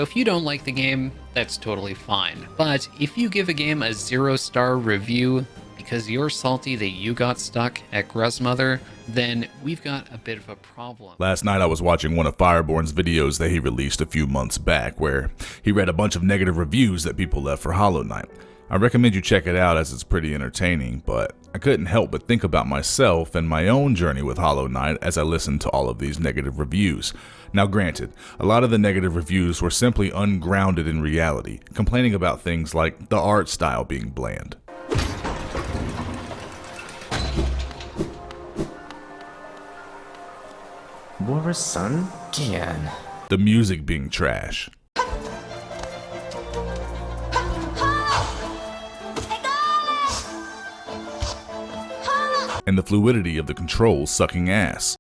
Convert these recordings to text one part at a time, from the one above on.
If you don't like the game, that's totally fine. But if you give a game a 0-star review because you're salty that you got stuck at Gruzmother, then we've got a bit of a problem. Last night I was watching one of Fireborn's videos that he released a few months back, where he read a bunch of negative reviews that people left for Hollow Knight. I recommend you check it out as it's pretty entertaining, but I couldn't help but think about myself and my own journey with Hollow Knight as I listened to all of these negative reviews. Now granted, a lot of the negative reviews were simply ungrounded in reality, complaining about things like the art style being bland. War son? Gian. The music being trash. And the fluidity of the controls sucking ass.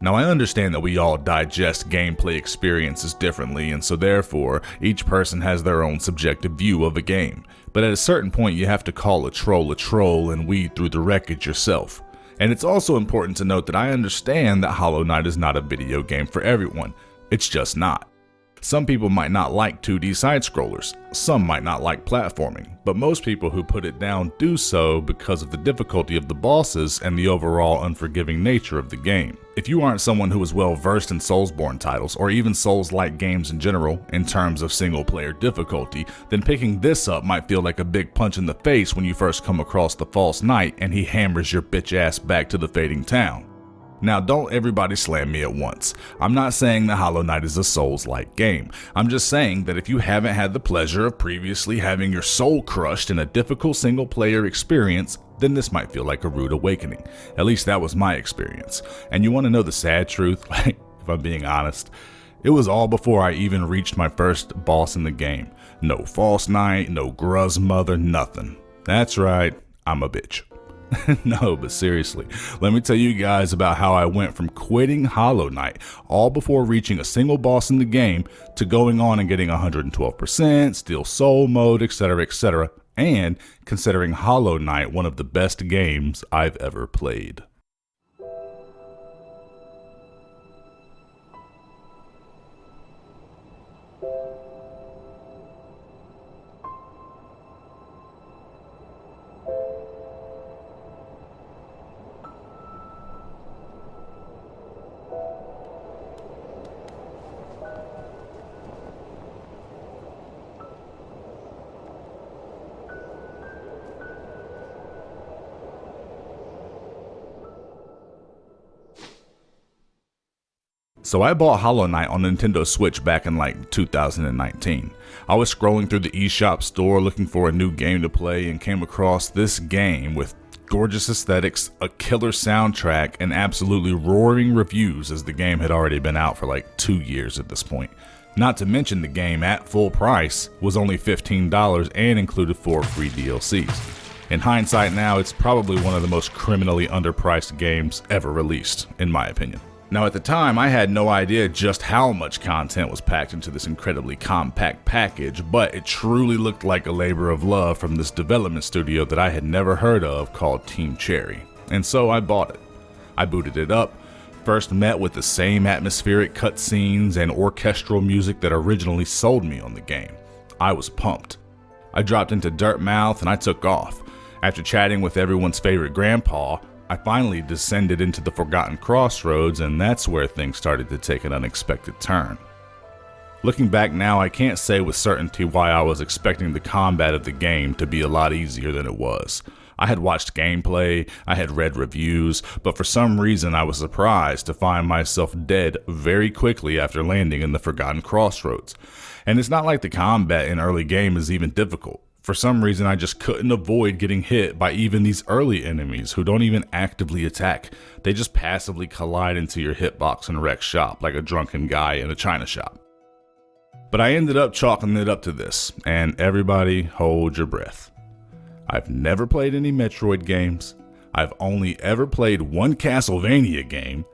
Now I understand that we all digest gameplay experiences differently, and so therefore, each person has their own subjective view of a game. But at a certain point you have to call a troll and weed through the wreckage yourself. And it's also important to note that I understand that Hollow Knight is not a video game for everyone. It's just not. Some people might not like 2D side-scrollers, some might not like platforming, but most people who put it down do so because of the difficulty of the bosses and the overall unforgiving nature of the game. If you aren't someone who is well versed in Soulsborne titles, or even Souls-like games in general, in terms of single-player difficulty, then picking this up might feel like a big punch in the face when you first come across the false knight and he hammers your bitch ass back to the fading town. Now don't everybody slam me at once. I'm not saying that Hollow Knight is a Souls-like game. I'm just saying that if you haven't had the pleasure of previously having your soul crushed in a difficult single-player experience, then this might feel like a rude awakening. At least that was my experience. And you want to know the sad truth? If I'm being honest, it was all before I even reached my first boss in the game. No false knight, no Gruzmother, nothing. That's right, I'm a bitch. No, but seriously, let me tell you guys about how I went from quitting Hollow Knight, all before reaching a single boss in the game, to going on and getting 112%, Steel Soul mode, etc., and considering Hollow Knight one of the best games I've ever played. So I bought Hollow Knight on Nintendo Switch back in like 2019. I was scrolling through the eShop store looking for a new game to play and came across this game with gorgeous aesthetics, a killer soundtrack, and absolutely roaring reviews, as the game had already been out for like 2 years at this point. Not to mention the game at full price was only $15 and included 4 free DLCs. In hindsight now, it's probably one of the most criminally underpriced games ever released, in my opinion. Now at the time, I had no idea just how much content was packed into this incredibly compact package, but it truly looked like a labor of love from this development studio that I had never heard of called Team Cherry. And so I bought it. I booted it up, first met with the same atmospheric cutscenes and orchestral music that originally sold me on the game. I was pumped. I dropped into Dirtmouth and I took off. After chatting with everyone's favorite grandpa, I finally descended into the Forgotten Crossroads, and that's where things started to take an unexpected turn. Looking back now, I can't say with certainty why I was expecting the combat of the game to be a lot easier than it was. I had watched gameplay, I had read reviews, but for some reason I was surprised to find myself dead very quickly after landing in the Forgotten Crossroads. And it's not like the combat in early game is even difficult. For some reason, I just couldn't avoid getting hit by even these early enemies who don't even actively attack. They just passively collide into your hitbox and wreck shop like a drunken guy in a china shop. But I ended up chalking it up to this, and everybody hold your breath. I've never played any Metroid games. I've only ever played one Castlevania game.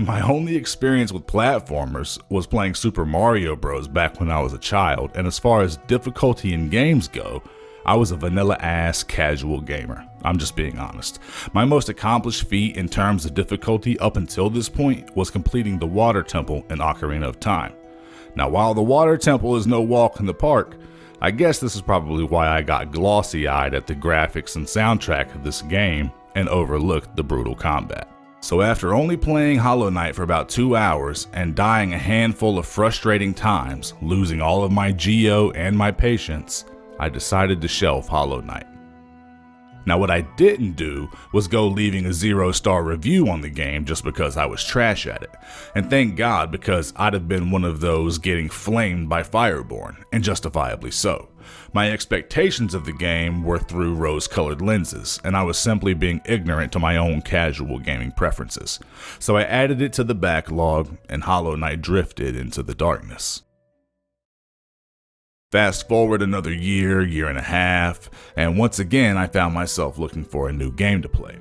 My only experience with platformers was playing Super Mario Bros. Back when I was a child, and as far as difficulty in games go, I was a vanilla-ass casual gamer. I'm just being honest. My most accomplished feat in terms of difficulty up until this point was completing the Water Temple in Ocarina of Time. Now, while the Water Temple is no walk in the park, I guess this is probably why I got glossy-eyed at the graphics and soundtrack of this game and overlooked the brutal combat. So after only playing Hollow Knight for about 2 hours and dying a handful of frustrating times, losing all of my Geo and my patience, I decided to shelf Hollow Knight. Now what I didn't do was go leaving a 0-star review on the game just because I was trash at it. And thank God, because I'd have been one of those getting flamed by Fireborn, and justifiably so. My expectations of the game were through rose-colored lenses, and I was simply being ignorant to my own casual gaming preferences. So I added it to the backlog, and Hollow Knight drifted into the darkness. Fast forward another year and a half, and once again I found myself looking for a new game to play.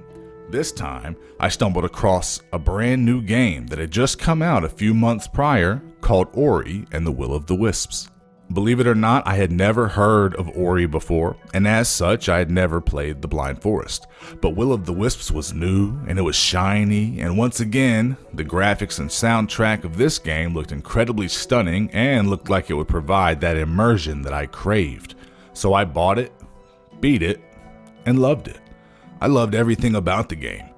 This time, I stumbled across a brand new game that had just come out a few months prior called Ori and the Will of the Wisps. Believe it or not, I had never heard of Ori before, and as such, I had never played The Blind Forest. But Will of the Wisps was new, and it was shiny, and once again, the graphics and soundtrack of this game looked incredibly stunning and looked like it would provide that immersion that I craved. So I bought it, beat it, and loved it. I loved everything about the game.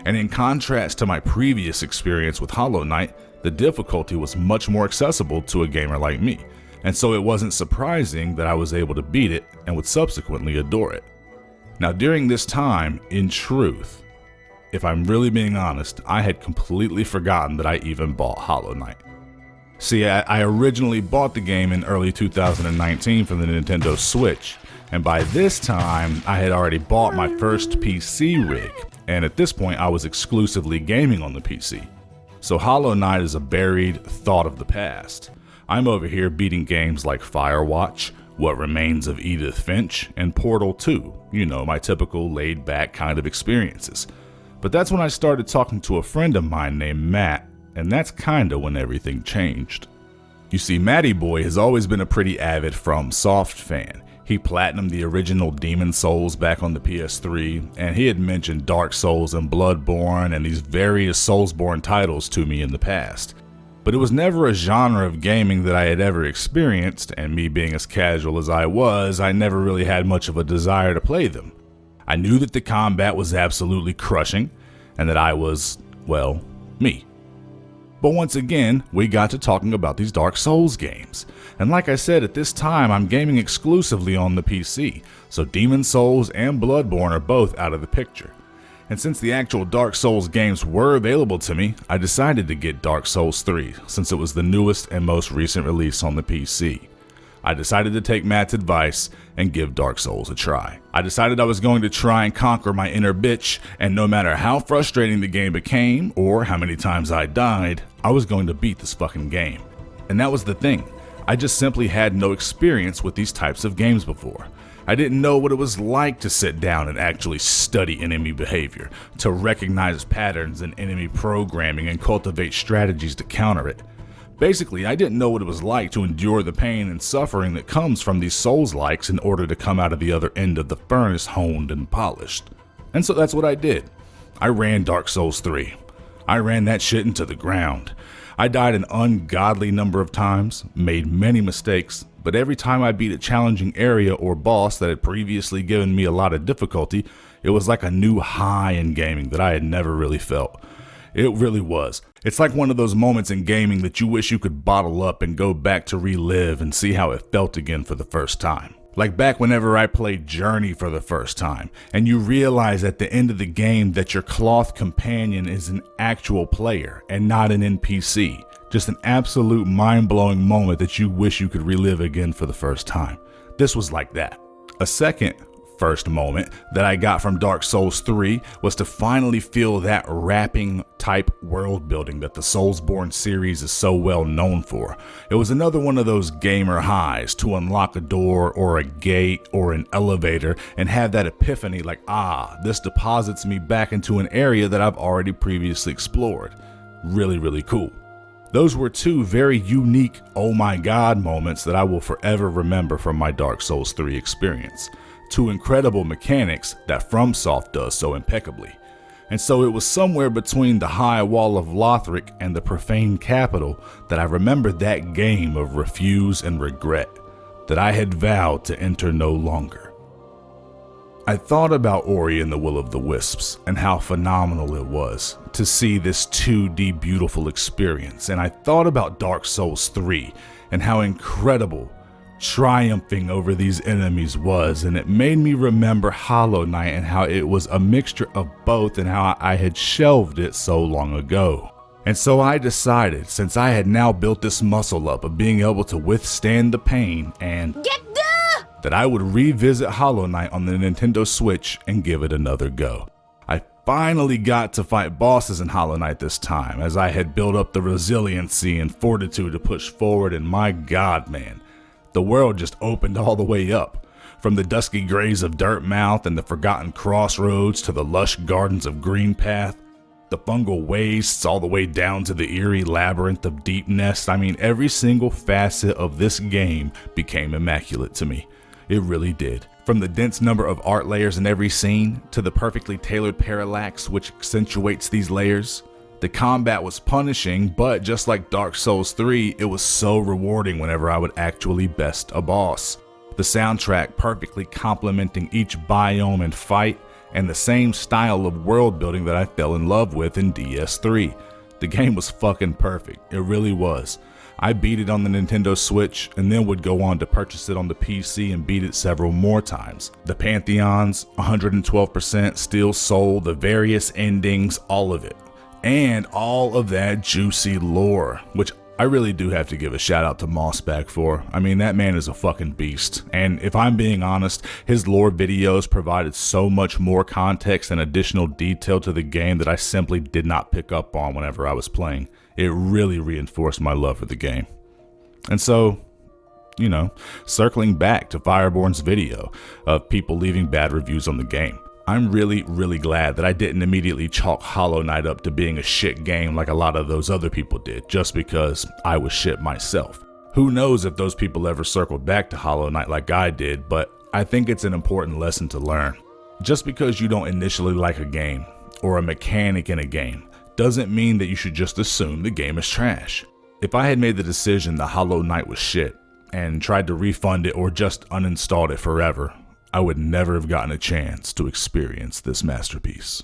And in contrast to my previous experience with Hollow Knight, the difficulty was much more accessible to a gamer like me. And so it wasn't surprising that I was able to beat it and would subsequently adore it. Now during this time, in truth, if I'm really being honest, I had completely forgotten that I even bought Hollow Knight. See, I originally bought the game in early 2019 for the Nintendo Switch, and by this time, I had already bought my first PC rig, and at this point I was exclusively gaming on the PC. So Hollow Knight is a buried thought of the past. I'm over here beating games like Firewatch, What Remains of Edith Finch, and Portal 2, you know, my typical laid-back kind of experiences. But that's when I started talking to a friend of mine named Matt, and that's kinda when everything changed. You see, Matty Boy has always been a pretty avid FromSoft fan. He platinumed the original Demon Souls back on the PS3, and he had mentioned Dark Souls and Bloodborne and these various Soulsborne titles to me in the past. But it was never a genre of gaming that I had ever experienced, and me being as casual as I was, I never really had much of a desire to play them. I knew that the combat was absolutely crushing, and that I was, well, me. But once again, we got to talking about these Dark Souls games. And like I said, at this time, I'm gaming exclusively on the PC, so Demon Souls and Bloodborne are both out of the picture. And since the actual Dark Souls games were available to me, I decided to get Dark Souls 3, since it was the newest and most recent release on the PC. I decided to take Matt's advice and give Dark Souls a try. I decided I was going to try and conquer my inner bitch, and no matter how frustrating the game became, or how many times I died, I was going to beat this fucking game. And that was the thing. I just simply had no experience with these types of games before. I didn't know what it was like to sit down and actually study enemy behavior, to recognize patterns in enemy programming and cultivate strategies to counter it. Basically, I didn't know what it was like to endure the pain and suffering that comes from these Souls-likes in order to come out of the other end of the furnace honed and polished. And so that's what I did. I ran Dark Souls 3. I ran that shit into the ground. I died an ungodly number of times, made many mistakes, but every time I beat a challenging area or boss that had previously given me a lot of difficulty, it was like a new high in gaming that I had never really felt. It really was. It's like one of those moments in gaming that you wish you could bottle up and go back to relive and see how it felt again for the first time. Like back whenever I played Journey for the first time, and you realize at the end of the game that your cloth companion is an actual player and not an NPC. Just an absolute mind-blowing moment that you wish you could relive again for the first time. This was like that. A second first moment that I got from Dark Souls 3 was to finally feel that wrapping type world building that the Soulsborne series is so well known for. It was another one of those gamer highs to unlock a door or a gate or an elevator and have that epiphany like, this deposits me back into an area that I've already previously explored. Really, really cool. Those were two very unique oh my god moments that I will forever remember from my Dark Souls 3 experience. to incredible mechanics that FromSoft does so impeccably. And so it was somewhere between the high wall of Lothric and the profane capital that I remembered that game of refuse and regret that I had vowed to enter no longer. I thought about Ori and the Will of the Wisps and how phenomenal it was to see this 2D beautiful experience, and I thought about Dark Souls 3 and how incredible triumphing over these enemies was, and it made me remember Hollow Knight and how it was a mixture of both and how I had shelved it so long ago. And so I decided, since I had now built this muscle up of being able to withstand the pain that I would revisit Hollow Knight on the Nintendo Switch and give it another go. I finally got to fight bosses in Hollow Knight this time, as I had built up the resiliency and fortitude to push forward, and my god man, the world just opened all the way up. From the dusky grays of Dirtmouth and the forgotten crossroads to the lush gardens of Greenpath, the fungal wastes all the way down to the eerie labyrinth of Deep Nest. I mean, every single facet of this game became immaculate to me. It really did. From the dense number of art layers in every scene to the perfectly tailored parallax which accentuates these layers. The combat was punishing, but just like Dark Souls 3, it was so rewarding whenever I would actually best a boss. The soundtrack perfectly complementing each biome and fight, and the same style of world building that I fell in love with in DS3. The game was fucking perfect, it really was. I beat it on the Nintendo Switch and then would go on to purchase it on the PC and beat it several more times. The Pantheons, 112%, Steel Soul, the various endings, all of it. And all of that juicy lore, which I really do have to give a shout out to mossbag for. I mean, that man is a fucking beast. And if I'm being honest, his lore videos provided so much more context and additional detail to the game that I simply did not pick up on whenever I was playing. It really reinforced my love for the game. And so, you know, circling back to Fireborn's video of people leaving bad reviews on the game. I'm really glad that I didn't immediately chalk Hollow Knight up to being a shit game like a lot of those other people did, just because I was shit myself. Who knows if those people ever circled back to Hollow Knight like I did, but I think it's an important lesson to learn. Just because you don't initially like a game, or a mechanic in a game, doesn't mean that you should just assume the game is trash. If I had made the decision that Hollow Knight was shit, and tried to refund it or just uninstalled it forever, I would never have gotten a chance to experience this masterpiece.